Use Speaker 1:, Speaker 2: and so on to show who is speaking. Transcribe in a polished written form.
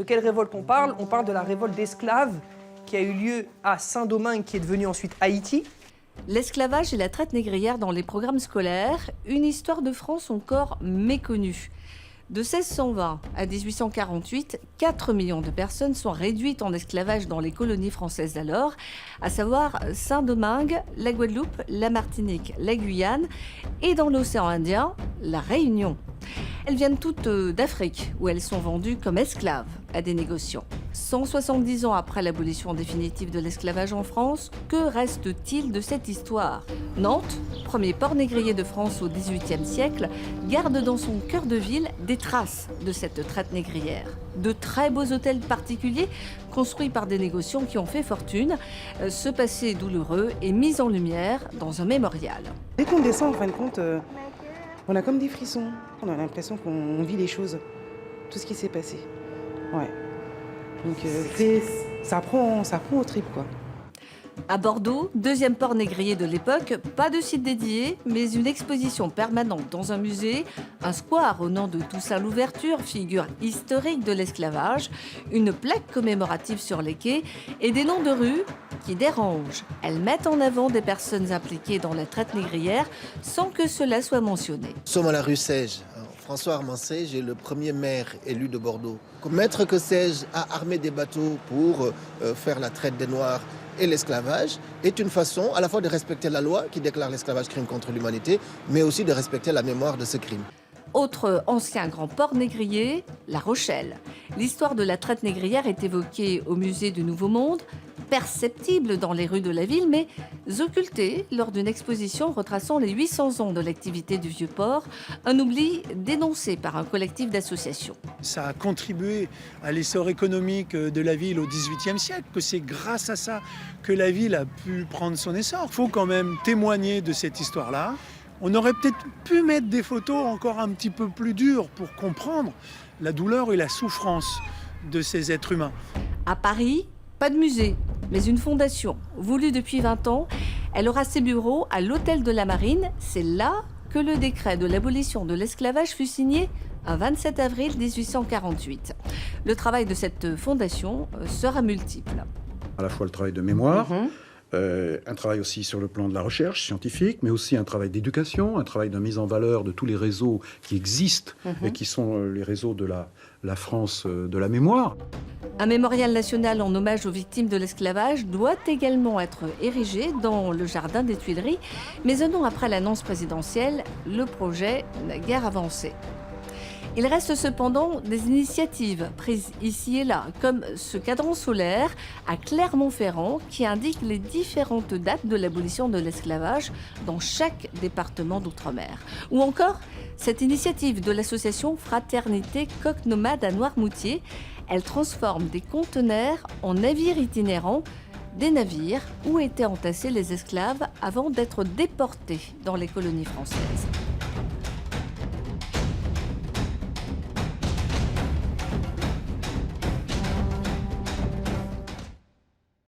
Speaker 1: quelle révolte on parle? On parle de la révolte d'esclaves qui a eu lieu à Saint-Domingue, qui est devenu ensuite Haïti.
Speaker 2: L'esclavage et la traite négrière dans les programmes scolaires, une histoire de France encore méconnue. De 1620 à 1848, 4 millions de personnes sont réduites en esclavage dans les colonies françaises d'alors, à savoir Saint-Domingue, la Guadeloupe, la Martinique, la Guyane et dans l'océan Indien, la Réunion. Elles viennent toutes d'Afrique, où elles sont vendues comme esclaves à des négociants. 170 ans après l'abolition définitive de l'esclavage en France, que reste-t-il de cette histoire? Nantes, premier port négrier de France au XVIIIe siècle, garde dans son cœur de ville des traces de cette traite négrière. De très beaux hôtels particuliers, construits par des négociants qui ont fait fortune, ce passé douloureux est mis en lumière dans un mémorial.
Speaker 3: Dès qu'on descend, en fin de compte, on a comme des frissons. On a l'impression qu'on vit les choses, tout ce qui s'est passé. Ouais. Donc ça prend aux tripes, quoi.
Speaker 2: À Bordeaux, deuxième port négrier de l'époque, pas de site dédié, mais une exposition permanente dans un musée, un square au nom de Toussaint Louverture, figure historique de l'esclavage, une plaque commémorative sur les quais et des noms de rues qui dérangent. Elles mettent en avant des personnes impliquées dans la traite négrière sans que cela soit mentionné.
Speaker 4: Nous sommes à la rue Sège. François Armand Sège est le premier maire élu de Bordeaux. Maître que Sège a armé des bateaux pour faire la traite des Noirs et l'esclavage est une façon à la fois de respecter la loi qui déclare l'esclavage crime contre l'humanité, mais aussi de respecter la mémoire de ce crime.
Speaker 2: Autre ancien grand port négrier, La Rochelle. L'histoire de la traite négrière est évoquée au musée du Nouveau Monde, perceptible dans les rues de la ville, mais occultée lors d'une exposition retraçant les 800 ans de l'activité du Vieux-Port, un oubli dénoncé par un collectif d'associations.
Speaker 5: Ça a contribué à l'essor économique de la ville au XVIIIe siècle, que c'est grâce à ça que la ville a pu prendre son essor. Il faut quand même témoigner de cette histoire-là. On aurait peut-être pu mettre des photos encore un petit peu plus dures pour comprendre la douleur et la souffrance de ces êtres humains.
Speaker 2: À Paris, pas de musée, mais une fondation. Voulue depuis 20 ans, elle aura ses bureaux à l'Hôtel de la Marine. C'est là que le décret de l'abolition de l'esclavage fut signé un 27 avril 1848. Le travail de cette fondation sera multiple.
Speaker 6: À la fois le travail de mémoire, un travail aussi sur le plan de la recherche scientifique, mais aussi un travail d'éducation, un travail de mise en valeur de tous les réseaux qui existent et qui sont les réseaux de la France de la mémoire.
Speaker 2: Un mémorial national en hommage aux victimes de l'esclavage doit également être érigé dans le jardin des Tuileries, mais un an après l'annonce présidentielle, le projet n'a guère avancé. Il reste cependant des initiatives prises ici et là, comme ce cadran solaire à Clermont-Ferrand qui indique les différentes dates de l'abolition de l'esclavage dans chaque département d'outre-mer. Ou encore cette initiative de l'association Fraternité Coq Nomade à Noirmoutier. Elle transforme des conteneurs en navires itinérants, des navires où étaient entassés les esclaves avant d'être déportés dans les colonies françaises.